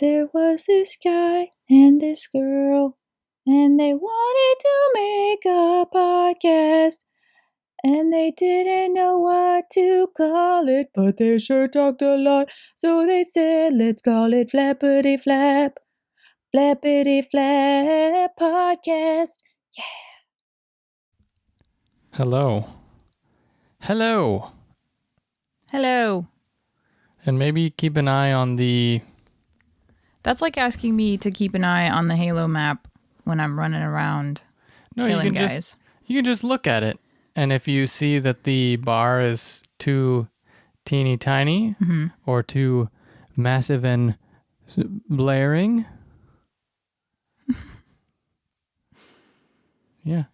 There was this guy and this girl, and they wanted to make a podcast, and they didn't know what to call it, but they sure talked a lot, so they said, let's call it Flappity Flap, Flappity Flap Podcast. Yeah. Hello. Hello. Hello. And maybe keep an eye on the... That's like asking me to keep an eye on the Halo map when I'm running around killing guys. You can just look at it. And if you see that the bar is too teeny tiny or too massive and blaring, yeah,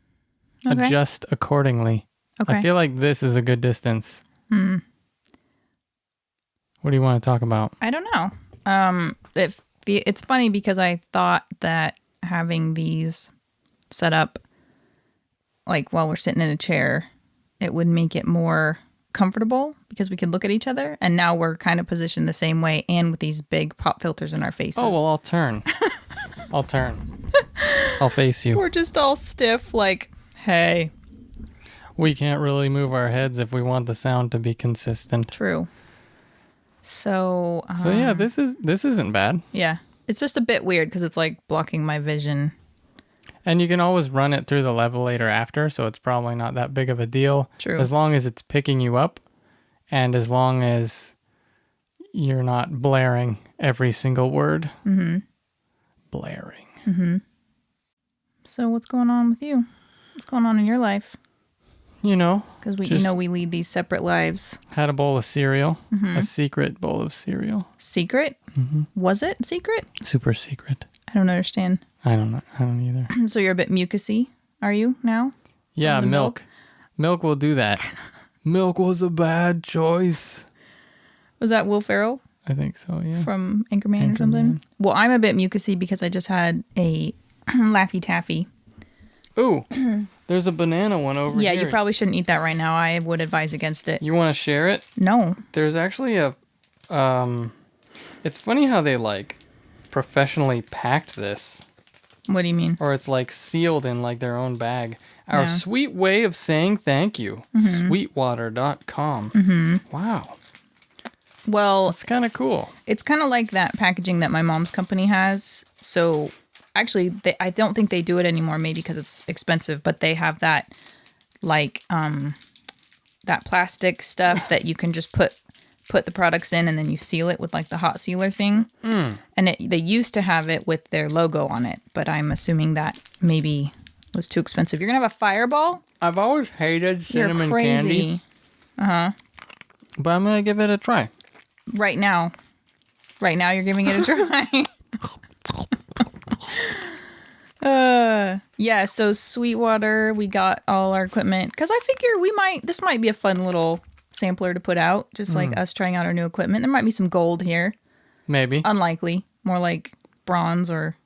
adjust accordingly. Okay. I feel like this is a good distance. What do you want to talk about? I don't know. It's funny because I thought that having these set up like while we're sitting in a chair, it would make it more comfortable because we could look at each other. And now we're kind of positioned the same way and with these big pop filters in our faces. Oh, well, I'll turn. I'll turn. I'll face you. We're just all stiff like, hey. We can't really move our heads if we want the sound to be consistent. True. So yeah, this isn't bad. Yeah. It's just a bit weird because it's like blocking my vision. And you can always run it through the levelator after, so it's probably not that big of a deal. True. As long as it's picking you up, and as long as you're not blaring every single word. Mm-hmm. Blaring. Mm-hmm. So what's going on with you? What's going on in your life? You know. Because we lead these separate lives. Had a bowl of cereal. A secret bowl of cereal. Secret? Mm-hmm. Was it secret? Super secret. I don't understand. I don't know. I don't either. So you're a bit mucusy, are you now? Yeah, milk. Milk will do that. Milk was a bad choice. Was that Will Ferrell? I think so, yeah. From Anchorman or something? Well, I'm a bit mucusy because I just had a Laffy Taffy. Ooh, there's a banana one over here. Yeah, you probably shouldn't eat that right now. I would advise against it. You want to share it? No. There's actually a... it's funny how they, like, professionally packed this. What do you mean? Or it's, like, sealed in, like, their own bag. Our sweet way of saying thank you. Sweetwater.com. Mm-hmm. Wow. Well... It's kind of cool. It's kind of like that packaging that my mom's company has. So... Actually, I don't think they do it anymore, maybe because it's expensive, but they have that, like, that plastic stuff that you can just put the products in and then you seal it with, like, the hot sealer thing. Mm. And they used to have it with their logo on it, but I'm assuming that maybe was too expensive. You're going to have a Fireball? I've always hated cinnamon candy. You're crazy. Uh-huh. But I'm going to give it a try. Right now. Right now you're giving it a try. Yeah, so Sweetwater, we got all our equipment because I figure this might be a fun little sampler to put out, just like us trying out our new equipment. There might be some gold here. Maybe. Unlikely. More like bronze or...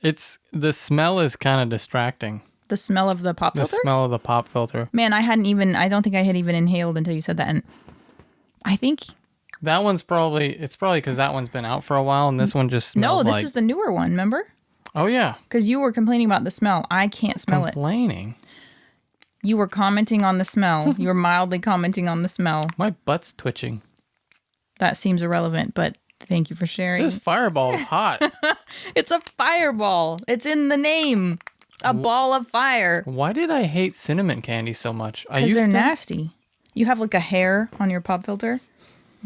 The smell is kind of distracting. The smell of the pop filter? The smell of the pop filter. Man, I don't think I had even inhaled until you said that. And I think... That one's probably because that one's been out for a while and this one just smells No, this is the newer one, remember? Oh, yeah. Because you were complaining about the smell. I can't smell Complaining? You were commenting on the smell. You were mildly commenting on the smell. My butt's twitching. That seems irrelevant, but thank you for sharing. This Fireball is hot. It's a fireball. It's in the name. A ball of fire. Why did I hate cinnamon candy so much? Because they're nasty. You have like a hair on your pop filter.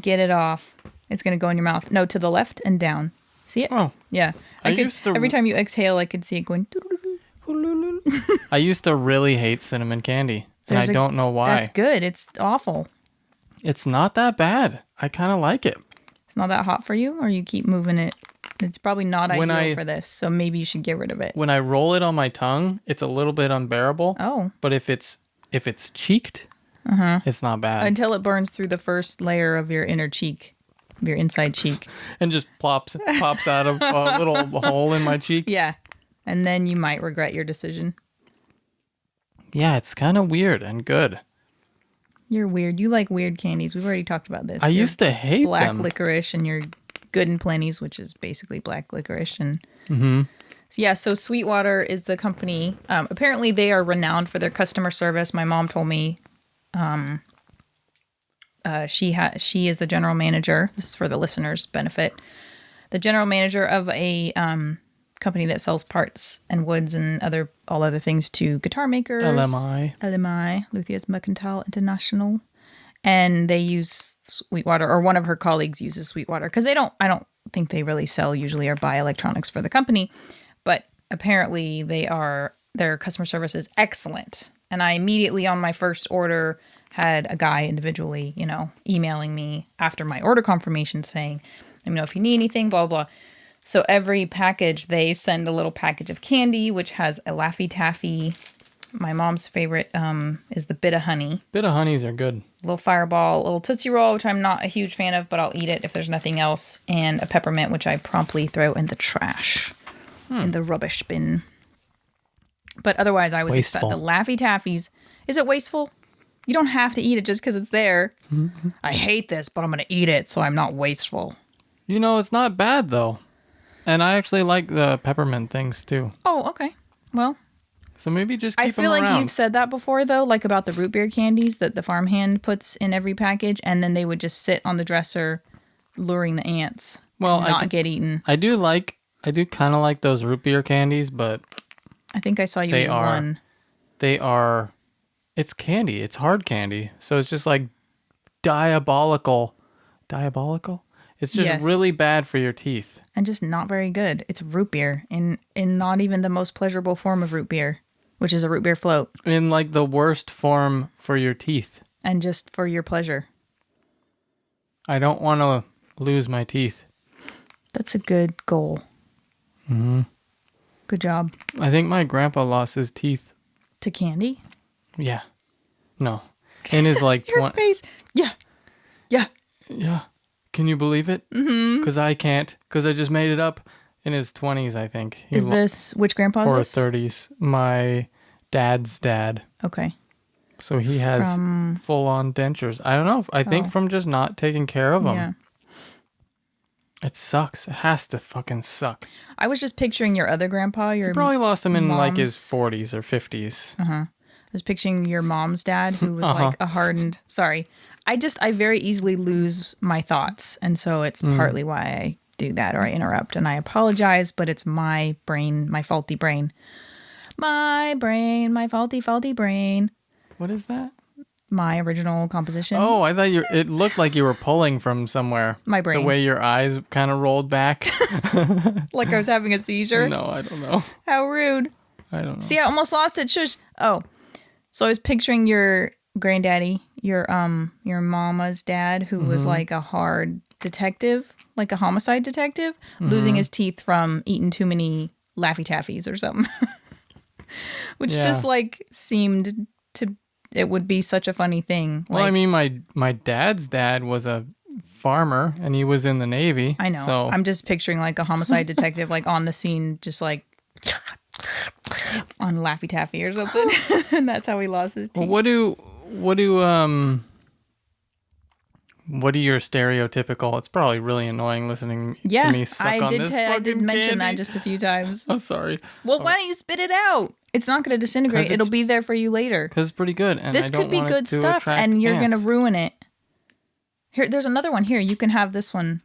Get it off. It's going to go in your mouth. No, to the left and down. See it? Oh. Yeah. Every time you exhale, I could see it going... I used to really hate cinnamon candy, and I don't know why. That's good. It's awful. It's not that bad. I kind of like it. It's not that hot for you, or you keep moving it? It's probably not ideal for this, so maybe you should get rid of it. When I roll it on my tongue, it's a little bit unbearable. Oh. But if it's cheeked, it's not bad. Until it burns through the first layer of your inner cheek. Your inside cheek. And just pops out of a little hole in my cheek. Yeah. And then you might regret your decision. Yeah, it's kind of weird and good. You're weird. You like weird candies. We've already talked about this. I used to hate black them. licorice and your Good and Plenty's, which is basically black licorice. And Mm-hmm. so, yeah, so Sweetwater is the company. Apparently, they are renowned for their customer service. My mom told me she is the general manager. This is for the listeners' benefit. The general manager of a company that sells parts and woods and all other things to guitar makers. LMI, Luthiers Mercantile International. And they use Sweetwater, or one of her colleagues uses Sweetwater, because I don't think they really sell usually or buy electronics for the company, but apparently their customer service is excellent. And I immediately on my first order had a guy individually, emailing me after my order confirmation saying, let me know if you need anything, blah, blah. So every package, they send a little package of candy, which has a Laffy Taffy. My mom's favorite is the Bit of Honey. Bit of Honeys are good. Little Fireball, a little Tootsie Roll, which I'm not a huge fan of, but I'll eat it if there's nothing else. And a Peppermint, which I promptly throw in the trash, in the rubbish bin. But otherwise, I was excited. The Laffy Taffies. Is it wasteful? You don't have to eat it just because it's there. Mm-hmm. I hate this, but I'm going to eat it, so I'm not wasteful. It's not bad, though. And I actually like the peppermint things, too. Oh, okay. Well... So maybe just keep them around. I feel like around. you've said that before, though, like about the root beer candies that the farmhand puts in every package, and then they would just sit on the dresser luring the ants and not get eaten. I do kind of like those root beer candies, but... I think I saw you eat one. It's candy. It's hard candy. So it's just like diabolical. Diabolical? It's just really bad for your teeth. And just not very good. It's root beer in not even the most pleasurable form of root beer, which is a root beer float. In like the worst form for your teeth. And just for your pleasure. I don't want to lose my teeth. That's a good goal. Mm-hmm. Good job. I think my grandpa lost his teeth. To candy? Yeah. No. In his like... Your face. Yeah. Yeah. Yeah. Can you believe it? Mm-hmm. Because I can't. Because I just made it up. In his 20s, I think. Which grandpa is this? Or 30s. My dad's dad. Okay. So he has full-on dentures. I don't know. I think from just not taking care of them. Yeah. It sucks. It has to fucking suck. I was just picturing your other grandpa. He probably lost him in like his 40s or 50s. Uh-huh. I was picturing your mom's dad, who was like a hardened... Sorry. I very easily lose my thoughts. And so it's partly why I do that or I interrupt. And I apologize, but it's my brain, my faulty brain. My brain, my faulty brain. What is that? My original composition. Oh, I thought it looked like you were pulling from somewhere. My brain. The way your eyes kind of rolled back. Like I was having a seizure? No, I don't know. How rude. I don't know. See, I almost lost it. Shush. Oh. So I was picturing your granddaddy, your mama's dad, who was like a hard detective, like a homicide detective, losing his teeth from eating too many Laffy Taffies or something. Which just like seemed to... It would be such a funny thing. Well, I mean, my dad's dad was a farmer, and he was in the Navy. I know. So. I'm just picturing like a homicide detective, like on the scene, just like on Laffy Taffy or something, and that's how he lost his teeth. Well, what are your stereotypical? It's probably really annoying listening to me suck on this fucking I did mention candy. that just a few times. I'm sorry. Well, why don't you spit it out? It's not going to disintegrate. It'll be there for you later. Because it's pretty good. And this could be good stuff, and you're going to ruin it. Here, there's another one here. You can have this one,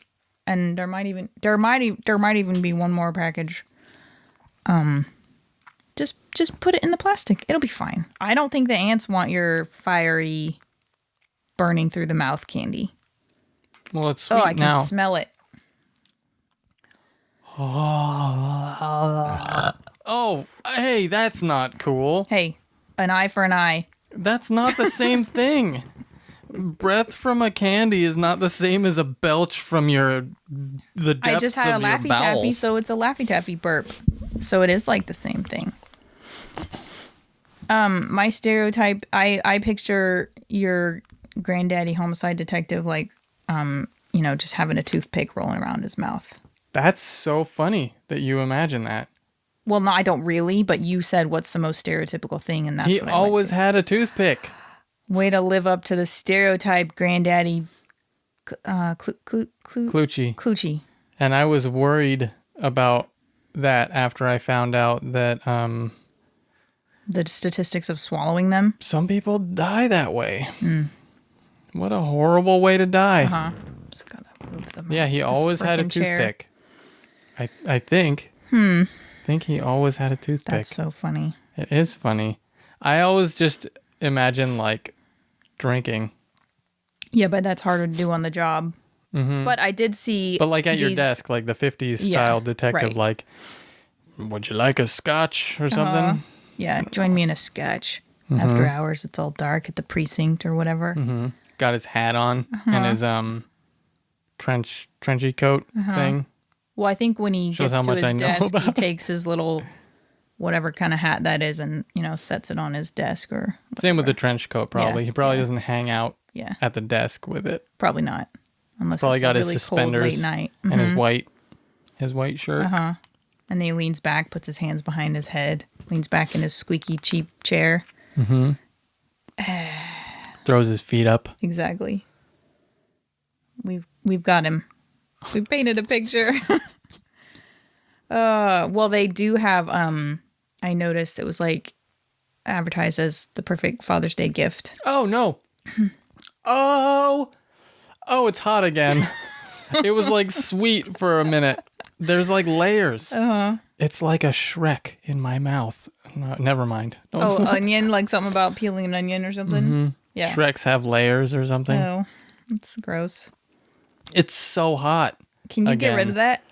and there might even be one more package. Just put it in the plastic. It'll be fine. I don't think the ants want your fiery, burning through the mouth candy. Well, it's sweet now. Oh, I can now. smell it. Oh, hey, that's not cool. Hey, an eye for an eye. That's not the same thing. Breath from a candy is not the same as a belch from the depths I just had of a your Laffy bowels. Taffy, so it's a Laffy Taffy burp. So it is like the same thing. My stereotype, I picture your granddaddy homicide detective like, just having a toothpick rolling around his mouth. That's so funny that you imagine that. Well, no, I don't really, but you said what's the most stereotypical thing, and that's what I went always to. had a toothpick. Way to live up to the stereotype, granddaddy. Clucci. Clucci. And I was worried about that after I found out that The statistics of swallowing them. some people die that way. What a horrible way to die. Uh-huh. Just gotta move the Yeah, he this always had a frickin' chair. toothpick. I think. I think he always had a toothpick. That's so funny. It is funny. I always just imagine like drinking. Yeah, but that's harder to do on the job. But I did see. But like at your these- desk, like the 50s Yeah, style detective, right. like, would you like a scotch or something? Yeah, join me in a sketch. After hours, it's all dark at the precinct or whatever. Got his hat on and his trenchy coat thing. Well, I think when he Shows gets how to much his I know desk, he about takes his little whatever kind of hat that is and, sets it on his desk or Same with the trench coat, probably. Yeah, He probably yeah. doesn't hang out yeah, at the desk with it. probably not. Unless Probably it's got a his really cold late suspenders night. and his white shirt. And then he leans back, puts his hands behind his head, leans back in his squeaky cheap chair. Throws his feet up. Exactly. We've got him. We painted a picture. Well, they do have I noticed it was like advertised as the perfect Father's Day gift. Oh, no. Oh, it's hot again. It was like sweet for a minute. There's like layers. It's like a Shrek in my mouth. No, never mind. Oh, onion, like something about peeling an onion or something. Yeah. Shreks have layers or something. Oh, it's gross. It's so hot. Can you get rid of that?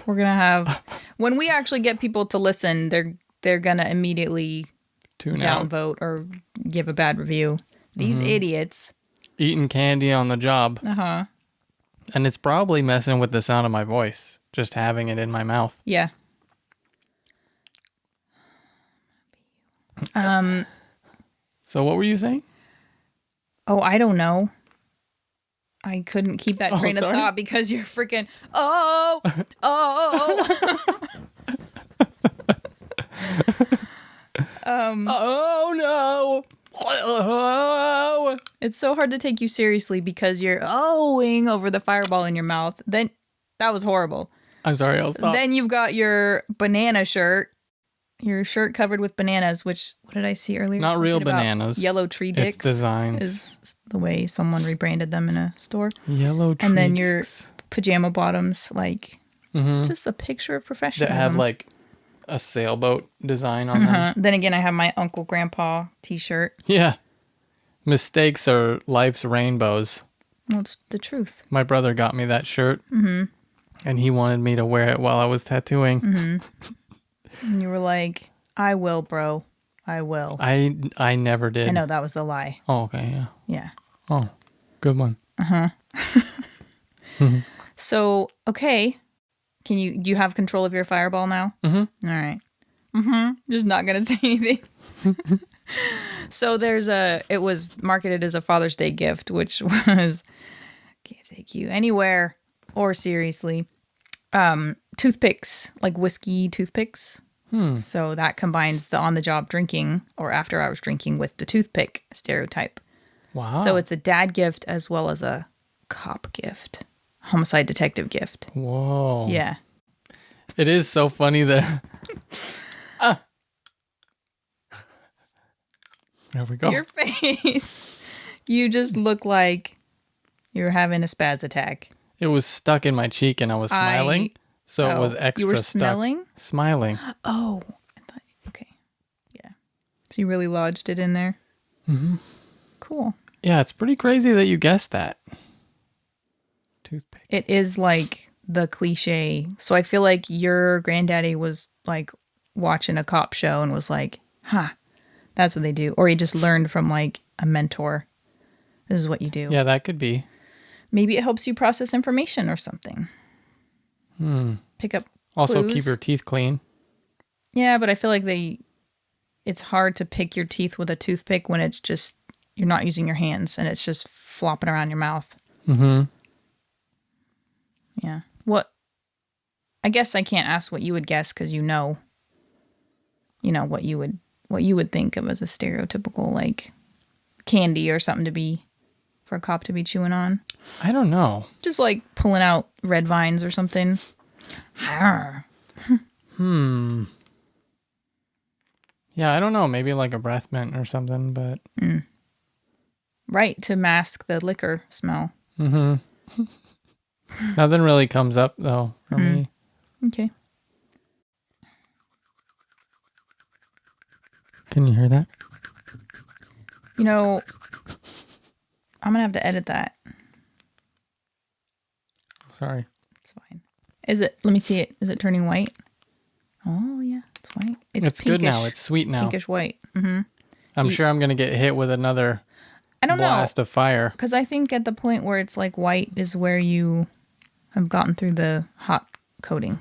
We're gonna have when we actually get people to listen, they're gonna immediately Tune out. downvote or give a bad review. These idiots. Eating candy on the job. And it's probably messing with the sound of my voice, just having it in my mouth. Yeah. So what were you saying? Oh, I don't know. I couldn't keep that train of sorry? thought because you're freaking. Oh. Oh no! Oh. It's so hard to take you seriously because you're ohing over the fireball in your mouth. Then that was horrible. I'm sorry, I'll stop. Then you've got your banana shirt. Your shirt covered with bananas, which, what did I see earlier? Not Something real about bananas. Yellow tree dicks. It's designs. Is the way someone rebranded them in a store. Yellow tree And then your dicks. pajama bottoms, like just a picture of That professionalism. have like a sailboat design on them. Then again, I have my Uncle Grandpa t-shirt. Yeah. Mistakes are life's rainbows. Well, it's the truth. My brother got me that shirt. And he wanted me to wear it while I was tattooing. And you were like, I will, bro. I will. I never did. I know that was the lie. Oh, okay, yeah. Yeah. Oh, good one. So, okay. Do you have control of your fireball now? All right. Just not going to say anything. So it was marketed as a Father's Day gift, which was, can't take you anywhere or seriously. Toothpicks, like whiskey toothpicks. So that combines the on-the-job drinking or after-hours drinking with the toothpick stereotype. Wow. So it's a dad gift as well as a cop gift, homicide detective gift. Whoa. Yeah. It is so funny that... There we go. Your face. You just look like you're having a spaz attack. It was stuck in my cheek and I was smiling. So it was Oh, extra you were stuck. smelling? Smiling. Oh, okay. Yeah. So you really lodged it in there? Cool. Yeah, it's pretty crazy that you guessed that. Toothpick. It is like the cliche. So I feel like your granddaddy was like watching a cop show and was like, that's what they do. Or he just learned from like a mentor. This is what you do. Yeah, that could be. Maybe it helps you process information or something. Pick up Also clues. keep your teeth clean. Yeah, but I feel like it's hard to pick your teeth with a toothpick when it's just, you're not using your hands and it's just flopping around your mouth. Yeah. I guess I can't ask what you would guess because you know what you would think of as a stereotypical like candy or something to be for a cop to be chewing on? I don't know. Just like pulling out red vines or something. Yeah, I don't know. Maybe like a breath mint or something, but... Right, to mask the liquor smell. Mm-hmm. Nothing really comes up, though, for me. Okay. Can you hear that? You know, I'm going to have to edit that. Sorry. It's fine. Is it, let me see it. Is it turning white? Oh, yeah, it's white. It's pinkish, good now. It's sweet now. Pinkish white. Mm-hmm. I'm sure I'm going to get hit with another blast of fire. Because I think at the point where it's like white is where you have gotten through the hot coating.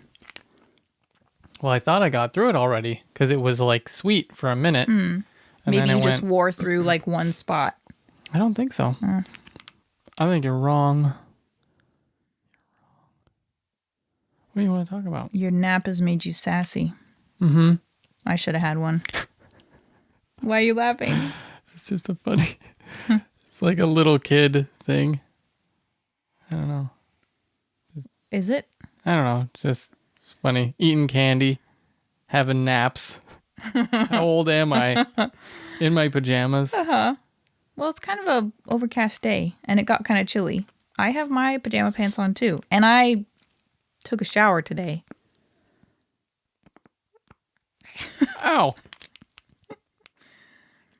Well, I thought I got through it already because it was like sweet for a minute. And Maybe then you just wore through like one spot. I don't think so. I think you're wrong. What do you want to talk about? Your nap has made you sassy. Mm-hmm. I should have had one. Why are you laughing? It's just a funny... It's like a little kid thing. I don't know. Is it? I don't know. It's funny. Eating candy. Having naps. How old am I? In my pajamas. Uh-huh. Well, it's kind of a overcast day, and it got kind of chilly. I have my pajama pants on, too. And I took a shower today. Ow.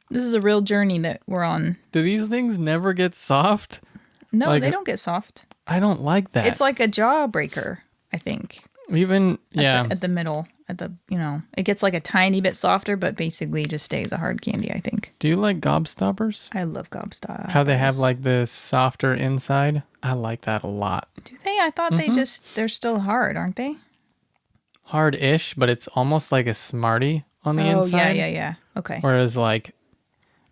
This is a real journey that we're on. Do these things never get soft? No, like they don't get soft. I don't like that. It's like a jawbreaker, I think. Even, yeah. At the middle, it gets like a tiny bit softer, but basically just stays a hard candy, I think. Do you like Gobstoppers? I love Gobstopper. How they have like the softer inside? I like that a lot. Do they? I thought they're still hard, aren't they? Hard-ish, but it's almost like a Smartie on the inside. Oh, yeah. Okay. Whereas like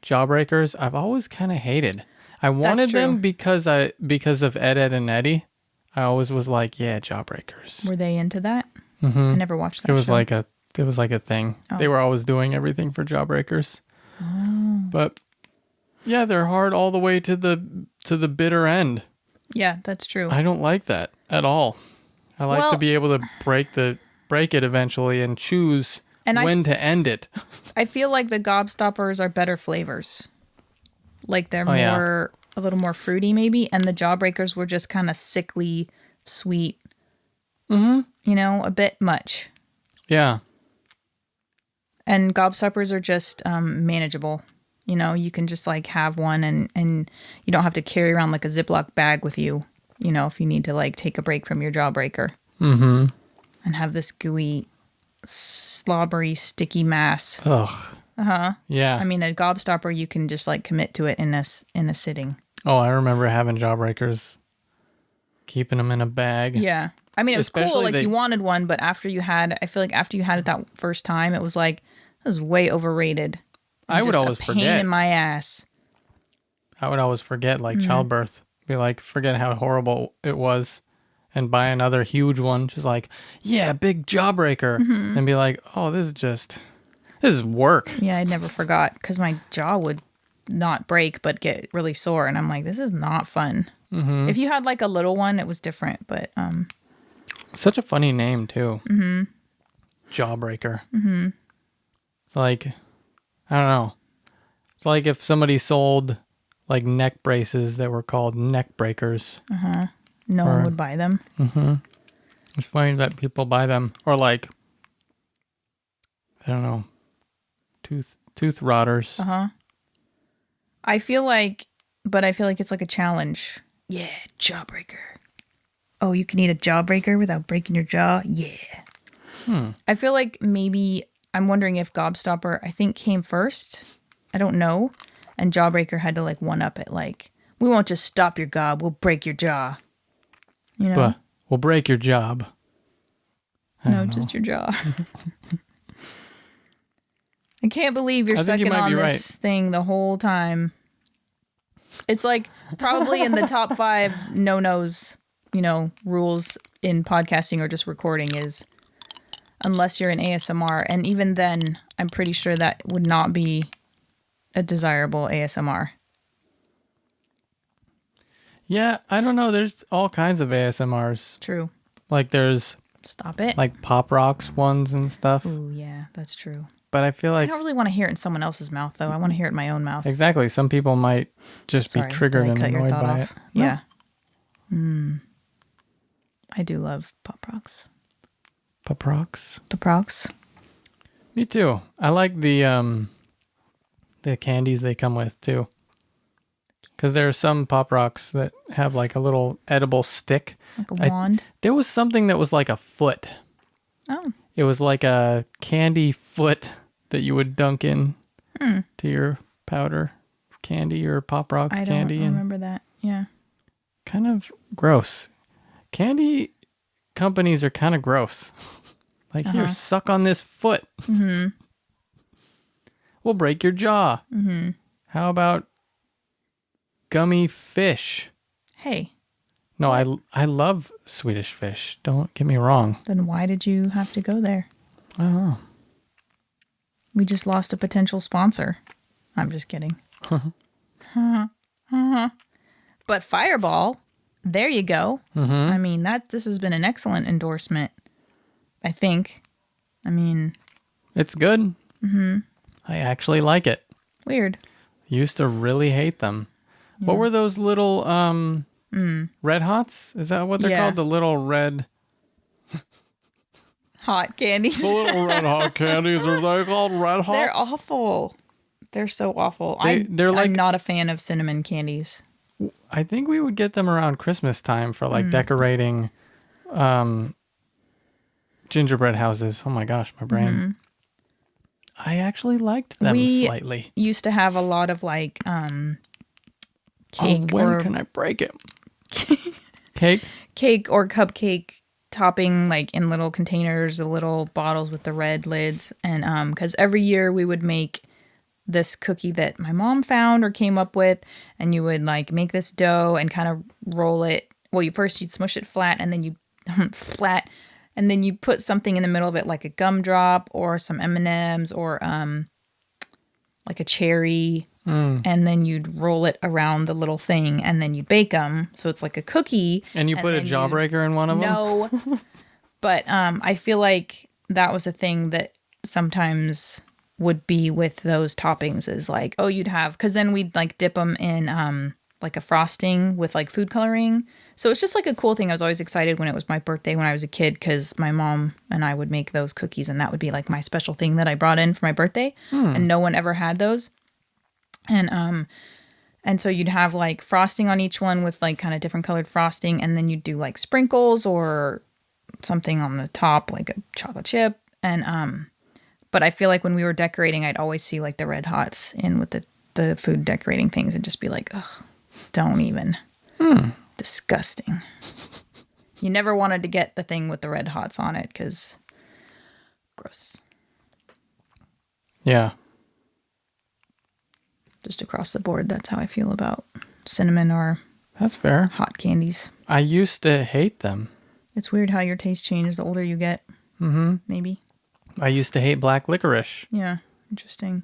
Jawbreakers, I've always kind of hated. I wanted them because of Ed, Ed, and Eddie. I always was like, yeah, Jawbreakers. Were they into that? Mm-hmm. I never watched that. It was like a thing. Oh. They were always doing everything for Jawbreakers. Oh. But yeah, they're hard all the way to the bitter end. Yeah, that's true. I don't like that at all. I like to be able to break it eventually and choose when to end it. I feel like the Gobstoppers are better flavors. Like they're a little more fruity maybe, and the Jawbreakers were just kind of sickly, sweet. Mm-hmm. A bit much. Yeah. And Gobstoppers are just manageable. You can just like have one and you don't have to carry around like a Ziploc bag with you, if you need to like take a break from your Jawbreaker. Mm-hmm. And have this gooey, slobbery, sticky mass. Ugh. Uh-huh. Yeah. I mean, a Gobstopper, you can just like commit to it in a sitting. Oh, I remember having Jawbreakers, keeping them in a bag. Yeah. I mean, it was cool. Like you wanted one, but I feel like after you had it that first time, it was like, this is way overrated. I would always forget. Pain in my ass. I would always forget, like childbirth. Be like, forget how horrible it was, and buy another huge one. Just like, yeah, big Jawbreaker, and be like, oh, this is work. Yeah, I never forgot because my jaw would not break but get really sore, and I'm like, this is not fun. Mm-hmm. If you had like a little one, it was different, but such a funny name too. Mm-hmm. Jawbreaker. Mm-hmm. It's like, I don't know. It's like if somebody sold like neck braces that were called neck breakers. Uh-huh. No one would buy them. Mm-hmm. It's funny that people buy them. Or like, I don't know, tooth rotters. Uh-huh. I feel like it's like a challenge. Yeah, Jawbreaker. Oh, you can eat a Jawbreaker without breaking your jaw? Yeah. I feel like maybe, I'm wondering if Gobstopper, I think, came first. I don't know. And Jawbreaker had to like one-up it. Like, we won't just stop your gob, we'll break your jaw. But we'll break your job. No, just your jaw. I can't believe you're sucking on this thing the whole time. It's like probably in the top 5 no-nos, rules in podcasting or just recording is unless you're in ASMR. And even then, I'm pretty sure that would not be a desirable ASMR. Yeah, I don't know. There's all kinds of ASMRs. True. Like there's Stop it. like pop rocks ones and stuff. Ooh, yeah, that's true. But I feel I like don't really want to hear it in someone else's mouth, though. I want to hear it in my own mouth. exactly. Some people might just Sorry, be triggered did I and cut your annoyed thought by off? it. Yeah. I do love pop rocks. Pop rocks. Pop rocks. Me too. I like the candies they come with too. Because there are some pop rocks that have like a little edible stick. Like a wand. There was something that was like a foot. Oh. It was like a candy foot that you would dunk in to your powder candy or pop rocks I candy. don't remember that. Yeah. Kind of gross. Candy companies are kind of gross. Like, here, suck on this foot. Mm-hmm. We'll break your jaw. Mm-hmm. How about gummy fish? Hey. No, I love Swedish fish. Don't get me wrong. Then why did you have to go there? I don't know. We just lost a potential sponsor. I'm just kidding. But Fireball, there you go. Mm-hmm. I mean, this has been an excellent endorsement, I think. I mean... It's good. Mm-hmm. I actually like it. Weird. Used to really hate them. Yeah. What were those little Red Hots? Is that what they're called? The little red... Hot candies. The little red hot candies, are they called Red Hots? They're awful. They're so awful. They're like, I'm not a fan of cinnamon candies. I think we would get them around Christmas time for like decorating gingerbread houses. Oh my gosh, my brain. Mm-hmm. I actually liked them slightly. We used to have a lot of like cake. When can I break it? Cake? Cake or cupcake topping like in little containers, the little bottles with the red lids. And because every year we would make this cookie that my mom found or came up with, and you would like make this dough and kind of roll it. Well, you'd smush it flat, and then you and then you put something in the middle of it, like a gumdrop or some M&Ms or like a cherry, and then you'd roll it around the little thing, and then you'd bake them. So it's like a cookie. And you put a Jawbreaker in one of them? No, but I feel like that was a thing that sometimes would be with those toppings, is like, oh, you'd have, because then we'd like dip them in like a frosting with like food coloring. So it's just like a cool thing. I was always excited when it was my birthday when I was a kid, because my mom and I would make those cookies, and that would be like my special thing that I brought in for my birthday, and no one ever had those. And so you'd have like frosting on each one with like kind of different colored frosting, and then you'd do like sprinkles or something on the top, like a chocolate chip. And but I feel like when we were decorating, I'd always see like the Red Hots in with the food decorating things, and just be like, ugh, don't even. Disgusting. You never wanted to get the thing with the Red Hots on it, because gross. Yeah. Just across the board, that's how I feel about cinnamon or that's fair. Hot candies. I used to hate them. It's weird how your taste changes the older you get. Mm-hmm. Maybe. I used to hate black licorice. Yeah. Interesting.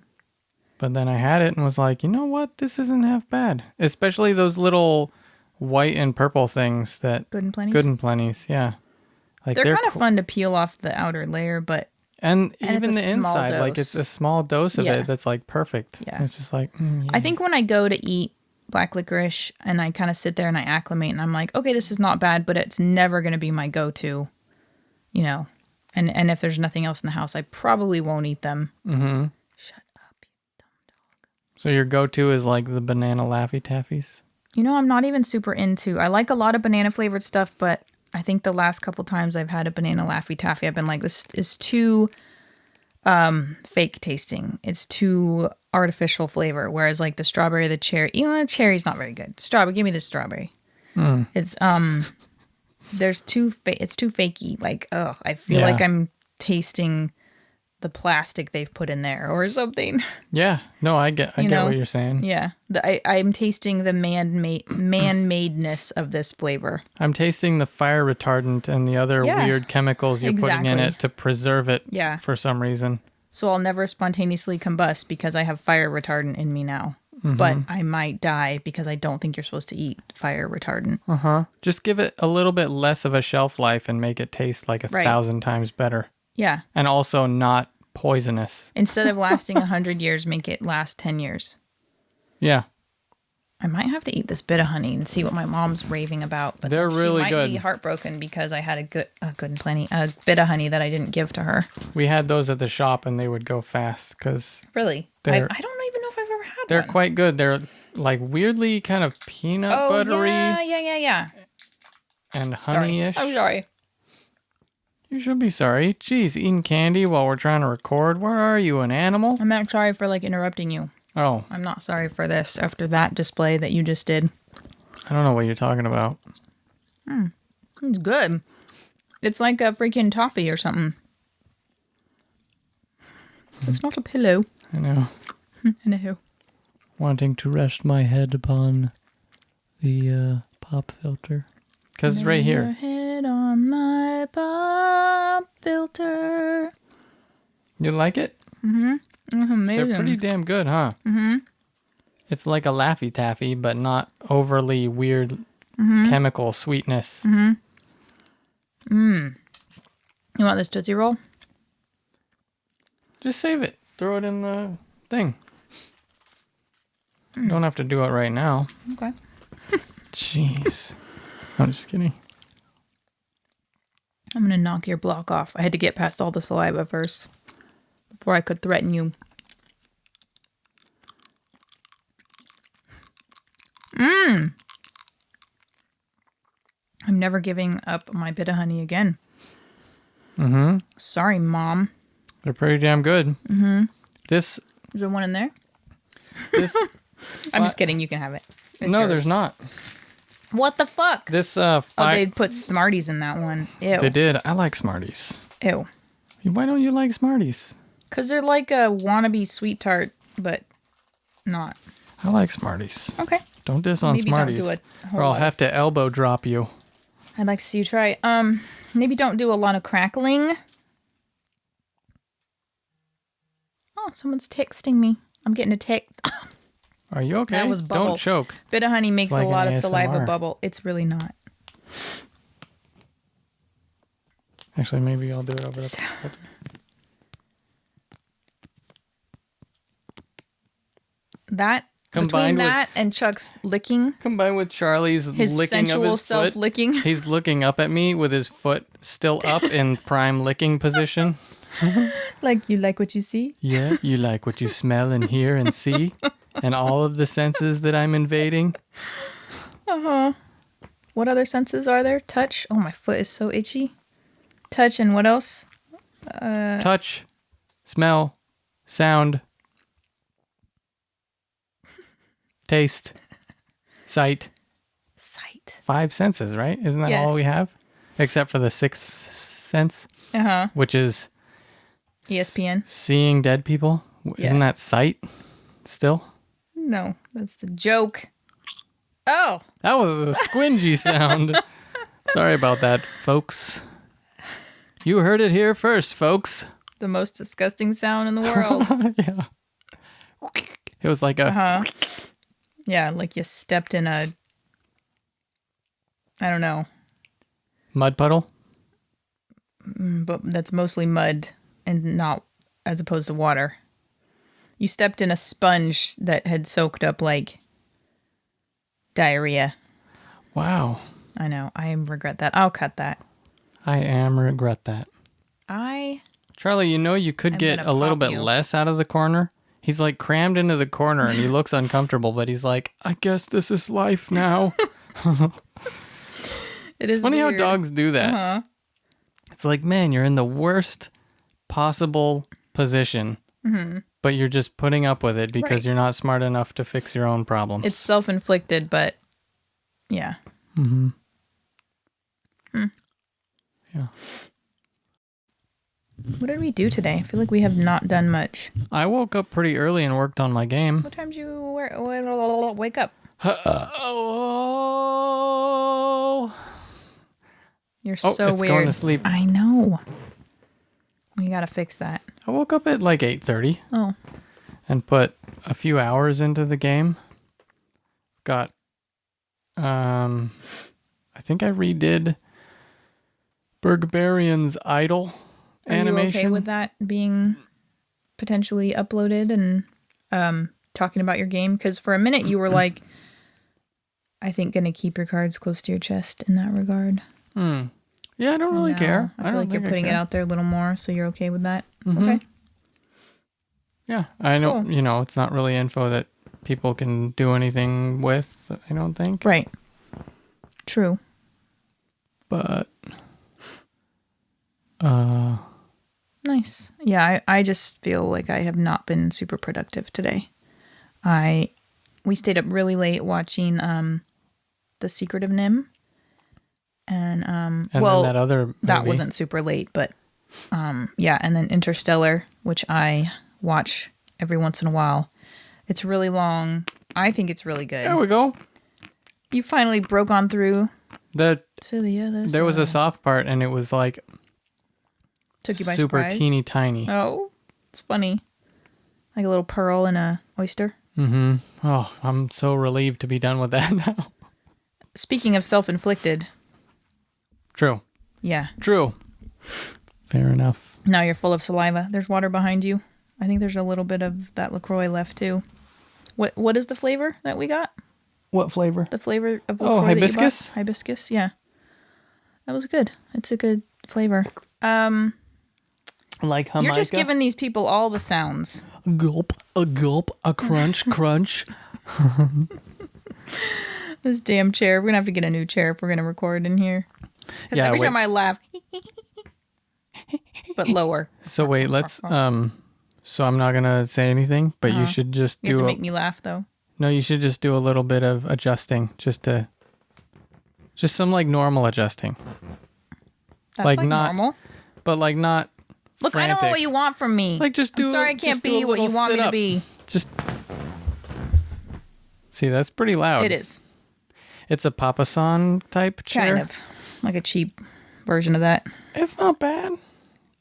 But then I had it and was like, you know what? This isn't half bad. Especially those little white and purple things that... Good and Plenty's? Good and Plenty's, yeah. Like they're kind of fun to peel off the outer layer, but... And even the inside, like it's a small dose of it that's like perfect. Yeah. It's just like... yeah. I think when I go to eat black licorice and I kind of sit there and I acclimate and I'm like, okay, this is not bad, but it's never going to be my go-to, you know. And if there's nothing else in the house, I probably won't eat them. Mm-hmm. Shut up, you dumb dog. So your go-to is like the banana Laffy Taffies? You know, I'm not even super into... I like a lot of banana-flavored stuff, but I think the last couple times I've had a banana Laffy Taffy, I've been like, this is too fake tasting. It's too artificial flavor. Whereas like the strawberry, the cherry... You know, the cherry's not very good. Strawberry, give me the strawberry. It's... It's too fakey. Like, ugh, I feel like I'm tasting the plastic they've put in there or something. Yeah, no, I get what you're saying. Yeah, I'm tasting the man-madeness of this flavor. I'm tasting the fire retardant and the other weird chemicals you're putting in it to preserve it for some reason. So I'll never spontaneously combust because I have fire retardant in me now. but I might die because I don't think you're supposed to eat fire retardant. Just give it a little bit less of a shelf life and make it taste like 1,000 times better. Yeah. And also not poisonous. Instead of lasting 100 years, make it last 10 years. Yeah. I might have to eat this bit of honey and see what my mom's raving about. But they're really good. She might be heartbroken because I had a bit of honey that I didn't give to her. We had those at the shop and they would go fast because... Really? I don't even know if I've ever had they're one. They're quite good. They're like weirdly kind of peanut buttery. Yeah. And honey-ish. I'm sorry. You should be sorry. Jeez, eating candy while we're trying to record. Where are you, an animal? I'm not sorry for interrupting you. Oh. I'm not sorry for this after that display that you just did. I don't know what you're talking about. It's good. It's like a freaking toffee or something. It's not a pillow. I know. I know. Wanting to rest my head upon the pop filter. Because it's right here. Your head on my pop filter. You like it? Mm-hmm. It's amazing. They're pretty damn good, huh? Mm-hmm. It's like a Laffy Taffy, but not overly weird chemical sweetness. You want this Tootsie Roll? Just save it. Throw it in the thing. You don't have to do it right now. Okay. Jeez. I'm just kidding. I'm going to knock your block off. I had to get past all the saliva first before I could threaten you. I'm never giving up my bit of honey again. Sorry, Mom. They're pretty damn good. This... Is there one in there? This... I'm just kidding. You can have it. It's no, yours. there's not. What the fuck? This, they put Smarties in that one. Ew. They did. I like Smarties. Ew. Why don't you like Smarties? Because they're like a wannabe sweet tart, but not. I like Smarties. Okay. Don't diss on Maybe Smarties. don't do a whole or I'll lot. have to elbow drop you. I'd like to see you try. Maybe don't do a lot of crackling. Oh, someone's texting me. I'm getting a text. Are you okay? That was bubble. Don't choke. Bit of honey makes like a lot an of saliva ASMR. bubble. It's really not. Actually, maybe I'll do it over the... That Combined between with- that and Chuck's licking, Combined with Charlie's his licking of sensual his foot. self-licking. He's looking up at me with his foot still up in prime licking position. Like, you like what you see? Yeah, you like what you smell and hear and see, and all of the senses that I'm invading. What other senses are there? Touch. Oh, my foot is so itchy. Touch and what else? Touch, smell, sound, taste, sight. Sight. 5 senses, right? Isn't that Yes. all we have? Except for the 6th sense, which is ESPN. seeing dead people. Isn't that sight still? No, that's the joke. Oh, That was a squingy sound. Sorry about that, folks. You heard it here first, folks. the most disgusting sound in the world. Yeah. It was like a... Yeah, like you stepped in a, I don't know, mud puddle? but that's mostly mud and not as opposed to water. You stepped in a sponge that had soaked up like diarrhea. Wow. I know. I regret that. I'll cut that. I regret that. Charlie, you could I'm get gonna a little pop bit you. less out of the corner. He's like crammed into the corner and he looks uncomfortable, but he's like, I guess this is life now. It's Funny weird. how dogs do that. It's like, man, you're in the worst possible position, but you're just putting up with it because Right. you're not smart enough to fix your own problems. It's self-inflicted, but yeah. Yeah. What did we do today? I feel like we have not done much. I woke up pretty early and worked on my game. What time did you wake up? Oh, You're so it's weird. going to sleep. I know. We gotta fix that. I woke up at like 8:30. Oh. and put a few hours into the game. Got, I think I redid Bergbarian's Idol animation. Are you okay with that being potentially uploaded and talking about your game? Because for a minute you were like, I think going to keep your cards close to your chest in that regard. Yeah, I don't really care. I feel like you're putting it out there a little more, so you're okay with that? Okay. Yeah, I know, cool. It's not really info that people can do anything with, I don't think. Right. True. But, nice. Yeah, I just feel like I have not been super productive today. We stayed up really late watching The Secret of Nim. And then that other movie. That wasn't super late, but yeah, and then Interstellar, which I watch every once in a while. It's really long. I think it's really good. There we go. You finally broke on through to the other side. There was a soft part, and it was like took you by super surprise. teeny tiny. Oh, it's funny. Like a little pearl in a oyster. Mm-hmm. Oh, I'm so relieved to be done with that now. Speaking of self-inflicted. True. Yeah. True. Fair enough. Now you're full of saliva. There's water behind you. I think there's a little bit of that LaCroix left too. What is the flavor that we got? What flavor? The flavor of LaCroix. Oh, hibiscus? Hibiscus, yeah. That was good. It's a good flavor. Like Jamaica? You're just giving these people all the sounds. A gulp, a crunch, crunch. This damn chair. We're going to have to get a new chair if we're going to record in here. Yeah, every time I laugh, but lower. So wait, let's, so I'm not going to say anything, but you should just You have to make me laugh, though. No, you should just do a little bit of adjusting, just some like normal adjusting. That's like not normal. But like not Look, frantic. I don't know what you want from me. Like just do I'm sorry I can't be what you want me to be. Just see, that's pretty loud. It is. It's a Papasan type chair. Kind of. Like a cheap version of that. It's not bad.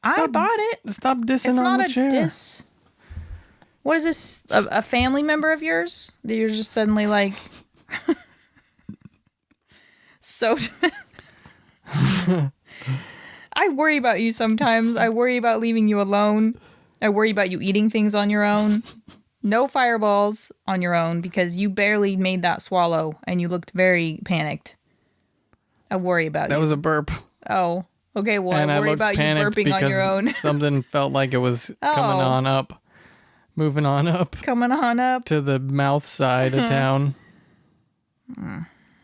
I bought it. Stop dissing on the chair. It's not a diss. What is this? A family member of yours? That you're just suddenly like... so... I worry about you sometimes. I worry about leaving you alone. I worry about you eating things on your own. No fireballs on your own because you barely made that swallow and you looked very panicked. I worry about you. That was a burp. Oh, okay. Well, I worry about you burping on your own. Something felt like it was coming on up. Moving on up. Coming on up. To the mouth side of town.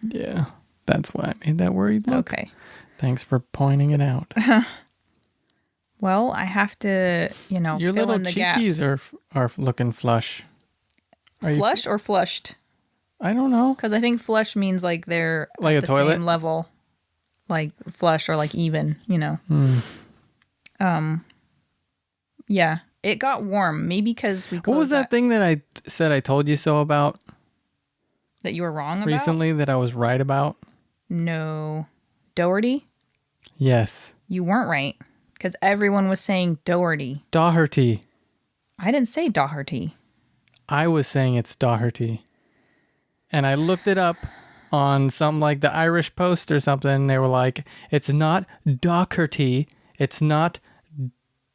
Yeah. That's why I made that worried look. Okay. Thanks for pointing it out. Well, I have to, your fill little in the gaps. cheekies are looking flush. Flush or flushed? I don't know. Because I think flush means like they're like at a toilet same level, like flush or like even. Yeah, it got warm. Maybe because we. What was that thing that I said I told you so about? That you were wrong about recently? That I was right about? No, Doherty. Yes. You weren't right. Because everyone was saying Doherty. Doherty. I didn't say Doherty. I was saying it's Doherty. And I looked it up on something like the Irish Post or something. They were like, it's not Doherty. It's not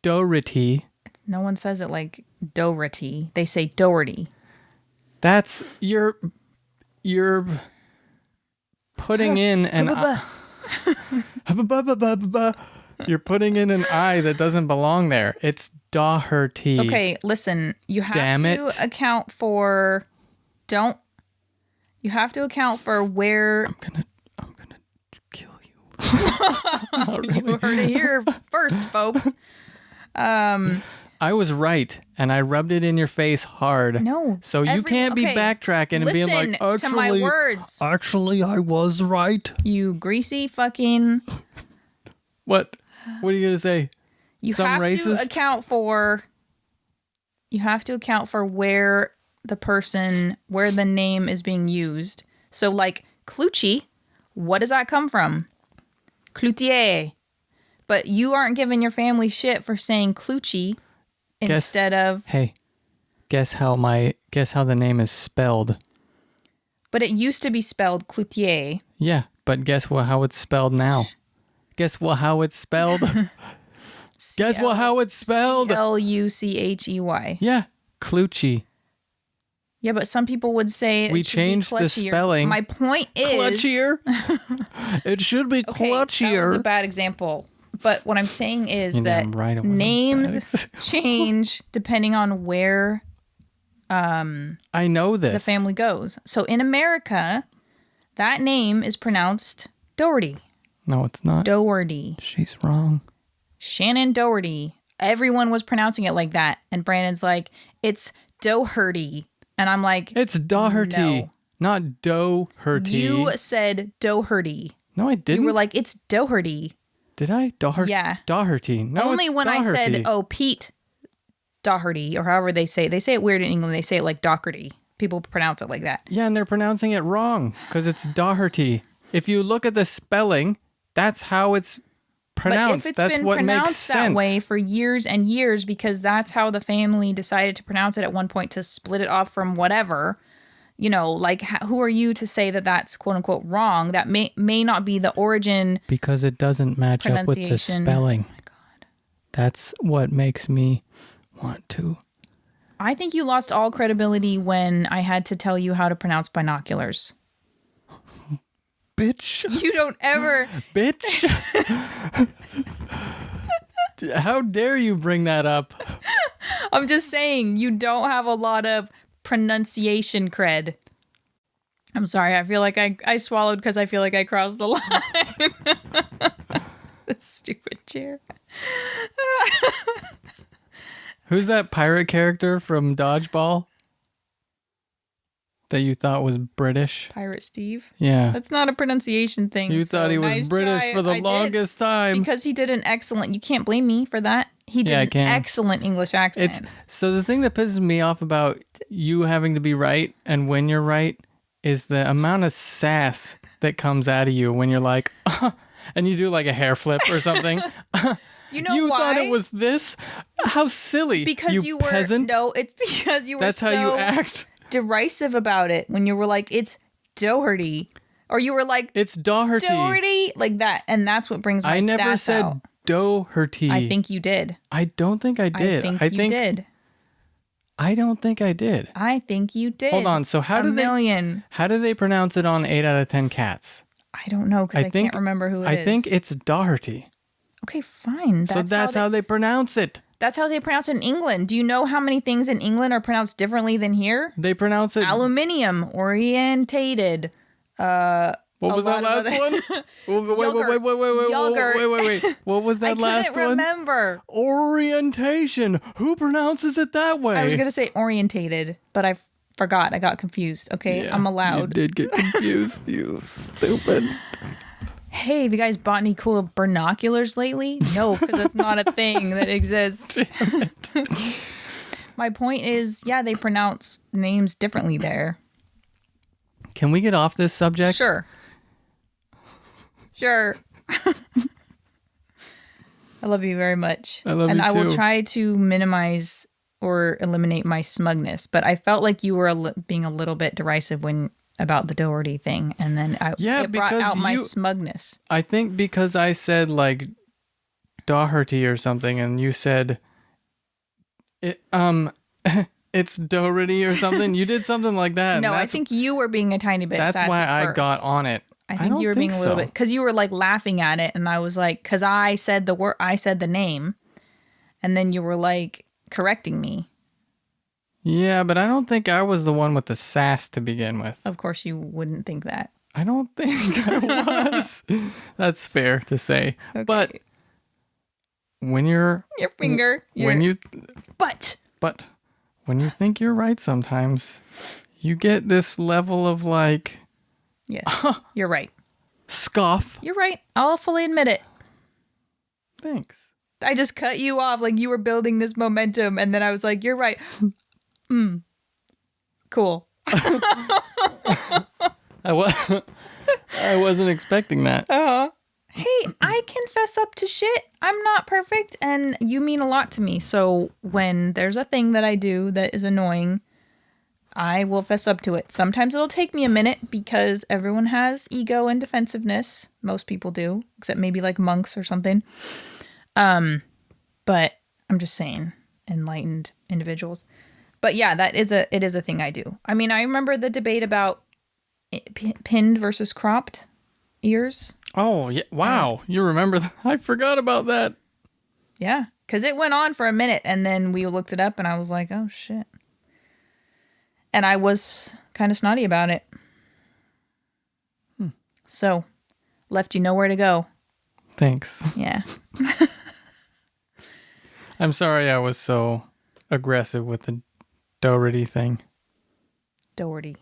Doherty. No one says it like Doherty. They say Doherty. That's you're putting in an you're putting in an I that doesn't belong there. It's Doherty. Okay, listen. You have to account for. You have to account for where. I'm gonna kill you. You heard it here first, folks. I was right, and I rubbed it in your face hard. No. So you can't be backtracking and being like, actually, to my words. Actually, I was right. You greasy fucking. What? What are you gonna say? Something racist? You have to account for where the name is being used. So like Clucci, what does that come from? Cloutier. But you aren't giving your family shit for saying Clucci instead of... Hey, Guess how the name is spelled. But it used to be spelled Cloutier. Yeah, but guess how it's spelled now? Guess how it's spelled? Guess how it's spelled? Lucchey. Yeah, Clucci. Yeah, but some people would say We changed the spelling. My point is Clutchier. It should be clutchier. That was a bad example. But what I'm saying is that right, names change depending on where I know this. the family goes. So in America, that name is pronounced Doherty. No, it's not. Doherty. She's wrong. Shannon Doherty. Everyone was pronouncing it like that. And Brandon's like, it's Doherty. And I'm like, it's Doherty, no. not Doherty. You said Doherty. No, I didn't. You were like, it's Doherty. Did I? Doherty? Yeah. Doherty. No, only it's when Doherty. I said, oh, Pete Doherty, or however they say it. They say it weird in England. They say it like Doherty. People pronounce it like that. Yeah, and they're pronouncing it wrong because it's Doherty. If you look at the spelling, that's how it's pronounced. But if it's that's been what pronounced makes sense. that way for years and years because that's how the family decided to pronounce it at one point to split it off from whatever, you know, like who are you to say that that's quote unquote wrong? That may not be the origin. Because it doesn't match up with the spelling. Oh my God. That's what makes me want to. I think you lost all credibility when I had to tell you how to pronounce binoculars. Bitch. You don't ever. Bitch. How dare you bring that up? I'm just saying, you don't have a lot of pronunciation cred. I'm sorry. I feel like I swallowed because I feel like I crossed the line. This stupid chair. Who's that pirate character from Dodgeball that you thought was British? Pirate Steve? Yeah. That's not a pronunciation thing. You thought he was nice British try. for the longest time. Because he did an excellent, you can't blame me for that. He did an excellent English accent. So the thing that pisses me off about you having to be right and when you're right is the amount of sass that comes out of you when you're like, and you do like a hair flip or something. You know you why? thought it was this? How silly. Because you were peasant. No, it's because you were That's how you act. Derisive about it when you were like, it's Doherty. Or you were like, it's Doherty. Doherty, like that. And that's what brings my I never sass said out. Doherty. I think you did. I don't think I did. I think you did. I don't think I did. I think you did. Hold on. So how do they pronounce it on 8 out of 10 cats? I don't know because I can't remember who it is. I think it's Doherty. Okay, fine. That's how they pronounce it. That's how they pronounce it in England. Do you know how many things in England are pronounced differently than here? They pronounce it aluminium, orientated. What was that last one? Wait. What was that last one? I couldn't remember. Orientation. Who pronounces it that way? I was going to say orientated, but I forgot. I got confused. Okay, yeah, I'm allowed. You did get confused, you stupid. Hey, have you guys bought any cool binoculars lately? No, because it's not a thing that exists. Damn it. My point is, yeah, they pronounce names differently there. Can we get off this subject? Sure. I love you very much. I love you too. And I will try to minimize or eliminate my smugness, but I felt like you were being a little bit derisive about the Doherty thing, and then it brought out my smugness. I think because I said like Doherty or something, and you said it's Doherty or something. You did something like that. No, I think you were being a tiny bit sassy That's why I first. got on it. I think you were being a little bit, because you were like laughing at it, and I was like, because I said the name, and then you were like correcting me. Yeah, but I don't think I was the one with the sass to begin with. Of course, you wouldn't think that. I don't think I was. That's fair to say. Okay. But when you're... Your finger. But when you think you're right sometimes, you get this level of like... Yes, you're right. Scoff. You're right. I'll fully admit it. Thanks. I just cut you off like you were building this momentum, and then I was like, you're right. Cool. I wasn't expecting that. Hey, I can fess up to shit. I'm not perfect, and you mean a lot to me. So when there's a thing that I do that is annoying, I will fess up to it. Sometimes it'll take me a minute because everyone has ego and defensiveness. Most people do, except maybe like monks or something. But I'm just saying, enlightened individuals. But yeah, it is a thing I do. I mean, I remember the debate about pinned versus cropped ears. Oh, yeah. Wow. You remember that? I forgot about that. Yeah, because it went on for a minute, and then we looked it up, and I was like, oh, shit. And I was kind of snotty about it. So, left you nowhere to go. Thanks. Yeah. I'm sorry I was so aggressive with the Doherty thing. Doherty.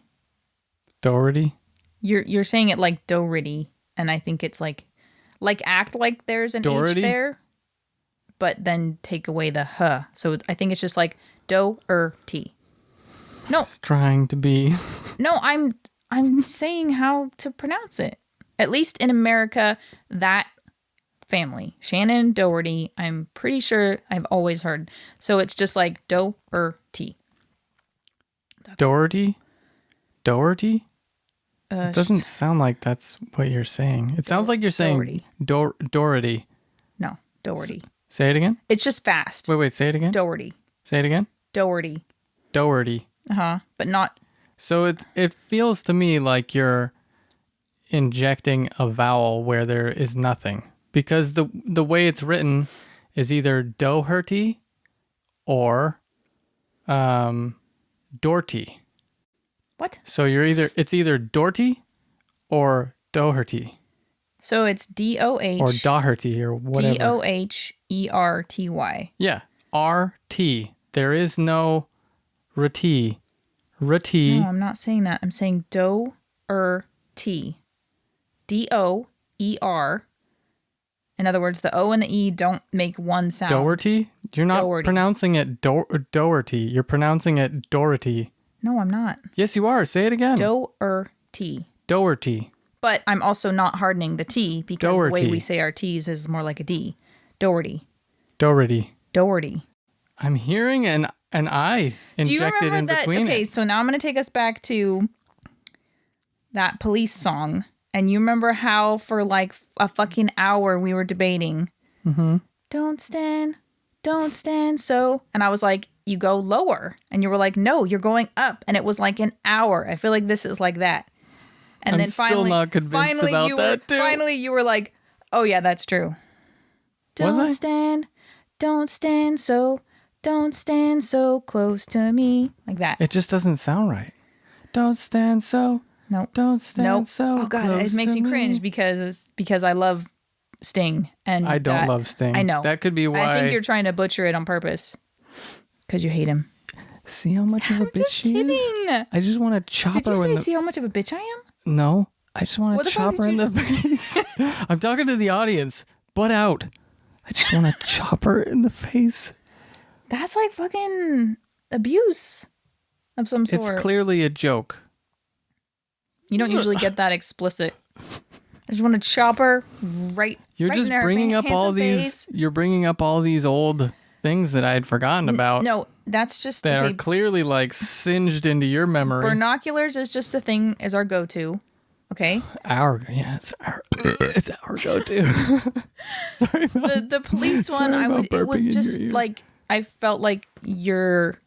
Doherty? You're saying it like Doherty, and I think it's like act like there's an Doherty? H there, but then take away the huh. So I think it's just like Doherty. No. It's trying to be. No, I'm saying how to pronounce it. At least in America, that family, Shannon Doherty, I'm pretty sure I've always heard. So it's just like Doherty. Doherty? Doherty? It doesn't sound like that's what you're saying. It sounds like you're saying Doherty. No, Doherty. Say it again? It's just fast. Wait, say it again? Doherty. Say it again? Doherty. Doherty. Uh-huh. But not... So it feels to me like you're injecting a vowel where there is nothing. Because the way it's written is either Doherty or Doherty. What? So it's either Doherty or Doherty. So it's D-O-H... Or Doherty or whatever. D-O-H-E-R-T-Y. Yeah. R-T. There is no Rati. Rati. No, I'm not saying that. I'm saying Do-er-T. D-O-E-R. In other words, the O and the E don't make one sound. Doherty? You're not Doherty. pronouncing it Doherty. You're pronouncing it Doherty. No, I'm not. Yes, you are. Say it again. Doherty. Doherty. But I'm also not hardening the T because Doherty. the way we say our T's is more like a D. Doherty. Doherty. Doherty. I'm hearing an I Do you injected remember in that? between Okay, it. so now I'm going to take us back to that Police song. And you remember how for like a fucking hour we were debating. Mm-hmm. Don't stand so. And I was like, you go lower. And you were like, no, you're going up. And it was like an hour. I feel like this is like that. And I'm then finally, still not convinced about that too. Finally, you were like, oh yeah, that's true. Don't stand so close to me. Like that. It just doesn't sound right. Don't stand so. Nope. Don't stand so. Oh god, close it makes to me cringe because I love Sting and I don't love Sting. I know. That could be why. I think you're trying to butcher it on purpose because you hate him. See how much of a bitch she is? I just want to chop Did her you in say the... see how much of a bitch I am? No. I just want What to the fuck chop her did in you the face. I'm talking to the audience. Butt out. I just want to chop her in the face. That's like fucking abuse of some sort. It's clearly a joke. You don't usually get that explicit. I just want to chop her right. You're right just in her bringing up all handsome these. face. You're bringing up all these old things that I had forgotten about. No, that's just that okay. are clearly like singed into your memory. Binoculars is just a thing, is our go-to. Okay. It's our go-to. Sorry about The police one. It was just like I felt like your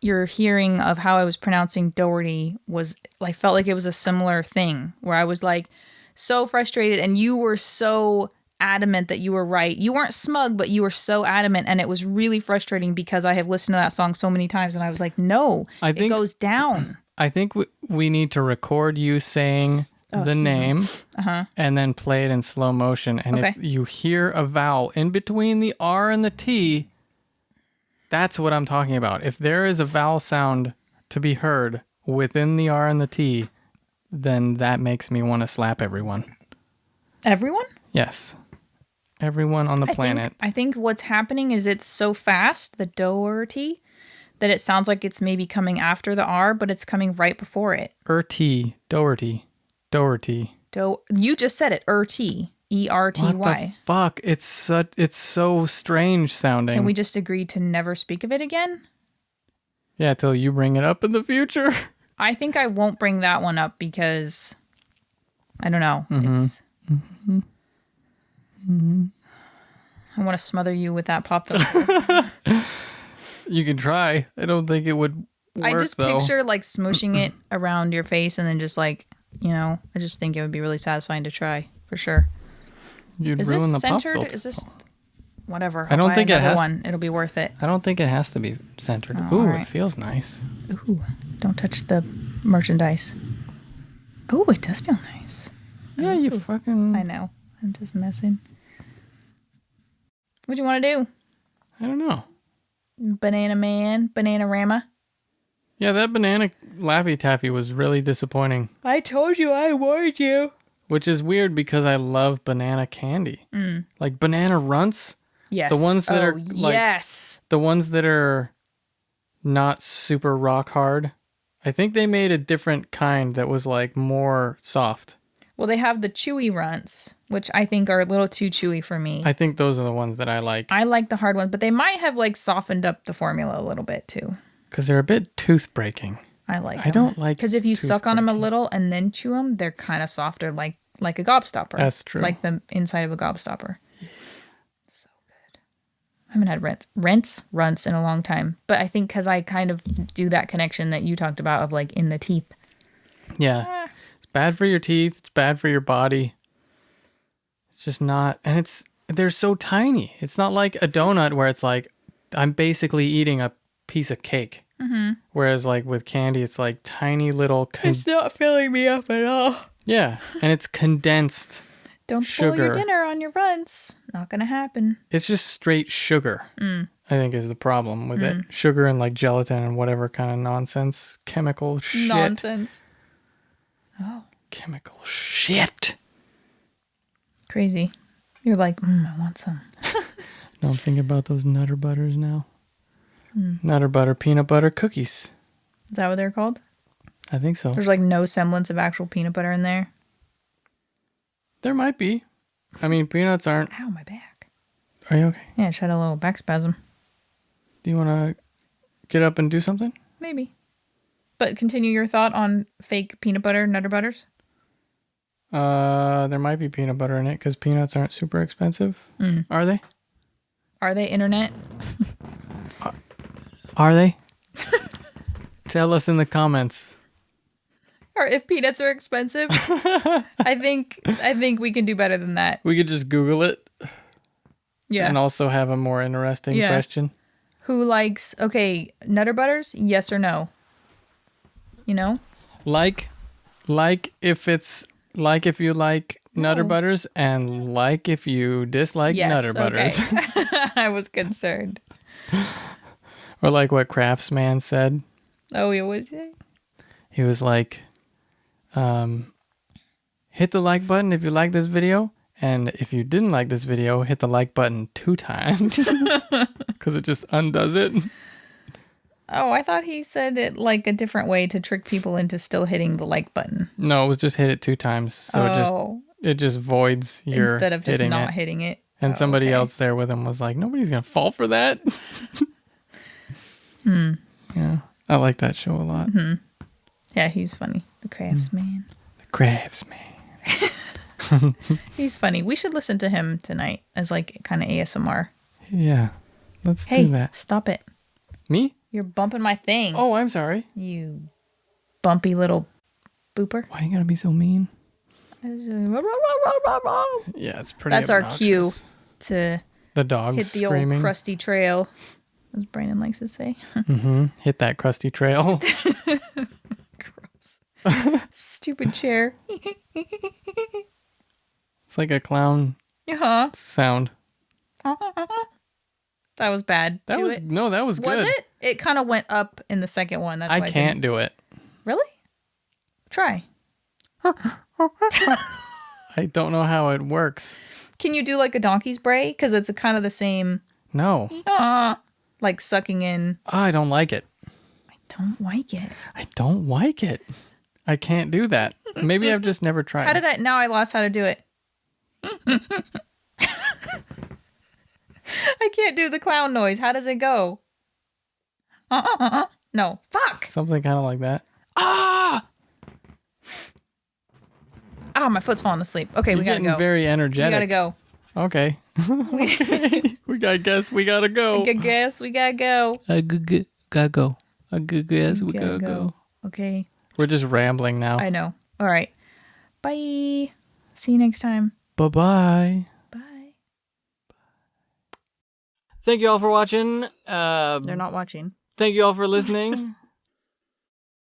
hearing of how I was pronouncing Doherty was like felt like it was a similar thing where I was like so frustrated and you were so adamant that you were right. You weren't smug, but you were so adamant, and it was really frustrating because I have listened to that song so many times, and I was like, no, it goes down. I think we need to record you saying the name and then play it in slow motion. And if you hear a vowel in between the R and the T, that's what I'm talking about. If there is a vowel sound to be heard within the R and the T, then that makes me want to slap everyone. Everyone? Yes. Everyone on the planet. I think what's happening is it's so fast, the Doherty, that it sounds like it's maybe coming after the R, but it's coming right before it. Doherty. You just said it, T. ERTY. What the fuck? It's so strange sounding. Can we just agree to never speak of it again? Yeah, till you bring it up in the future. I think I won't bring that one up because I don't know. It's. I want to smother you with that pop filter. You can try. I don't think it would work, I just though. picture like smooshing it around your face and then just like, I just think it would be really satisfying to try for sure. You'd Is ruin this the pop centered? filter. Is this whatever? I don't buy think it another has- one. It'll be worth it. I don't think it has to be centered. Oh, Ooh, alright. it feels nice. Ooh, don't touch the merchandise. Ooh, it does feel nice. Yeah, you fucking... I know. I'm just messing. What do you want to do? I don't know. Banana Man? Bananarama? Yeah, that banana Laffy Taffy was really disappointing. I told you, I warned you. Which is weird because I love banana candy. Like banana runts. Yes. The ones that are like... yes. The ones that are not super rock hard. I think they made a different kind that was like more soft. Well, they have the chewy runts, which I think are a little too chewy for me. I think those are the ones that I like. I like the hard ones, but they might have like softened up the formula a little bit too. Because they're a bit tooth breaking. I like. I don't like because if you suck on them a tooth-breaking. little and then chew them, they're kind of softer, like a Gobstopper. That's true. Like the inside of a Gobstopper. So good. I haven't had runts in a long time, but I think because I kind of do that connection that you talked about of like in the teeth. Yeah. It's bad for your teeth. It's bad for your body. It's just not. And they're so tiny. It's not like a donut where it's like, I'm basically eating a piece of cake. Mm-hmm. Whereas like with candy, it's like tiny little... It's not filling me up at all. Yeah. And it's condensed. Don't spoil your Sugar. dinner on your runs. Not gonna happen. It's just straight sugar, I think is the problem with it. Sugar and like gelatin and whatever kind of nonsense. Chemical shit. Nonsense. Oh. Chemical shit. Crazy. You're like, I want some. No, I'm thinking about those Nutter Butters now. Nutter Butter peanut butter cookies. Is that what they're called? I think so. There's like no semblance of actual peanut butter in there. There might be. I mean, peanuts aren't... Ow, my back. Are you okay? Yeah, I just had a little back spasm. Do you want to get up and do something? Maybe. But continue your thought on fake peanut butter, Nutter Butters. There might be peanut butter in it because peanuts aren't super expensive. Are they? Are they internet? Are they? Tell us in the comments. Or if peanuts are expensive? I think we can do better than that. We could just Google it. Yeah. And also have a more interesting question. Who likes, Nutter Butters? Yes or no? You know? Like if you like Nutter Butters and like if you dislike Nutter Butters. Okay. I was concerned. Or like what Craftsman said. Oh, he always say? He was like, hit the like button if you like this video. And if you didn't like this video, hit the like button 2 times. Because it just undoes it. Oh, I thought he said it like a different way to trick people into still hitting the like button. No, it was just hit it 2 times. So it just voids your instead of just hitting not it. hitting it. And somebody else there with him was like, nobody's going to fall for that. Yeah, I like that show a lot. Mm-hmm. Yeah, he's funny. The Craftsman. The Craftsman. He's funny. We should listen to him tonight as like kind of ASMR. Yeah, let's do that. Stop it. Me? You're bumping my thing. Oh, I'm sorry. You bumpy little booper. Why you gotta be so mean? Yeah, it's pretty That's our cue obnoxious. to The dog's hit the screaming. old crusty trail, as Brandon likes to say. Hit that crusty trail. Gross. Stupid chair. It's like a clown Uh-huh. sound. That was bad. That was good. Was it? It kind of went up in the second one. That's why I can't do it. Really? Try. I don't know how it works. Can you do like a donkey's bray? Because it's kind of the same. No. Like sucking in. I don't like it. I don't like it. I don't like it. I can't do that. Maybe I've just never tried. Now I lost how to do it. I can't do the clown noise. How does it go? No. Fuck. Something kind of like that. Ah! Ah, my foot's falling asleep. Okay, You're we gotta getting go. very energetic. We gotta go. Okay. We gotta guess. We gotta go. I guess we gotta go. I gotta go. I guess we Gotta gotta go. Okay. We're just rambling now. I know. All right. Bye. See you next time. Bye-bye. Bye. Thank you all for watching. They're not watching. Thank you all for listening.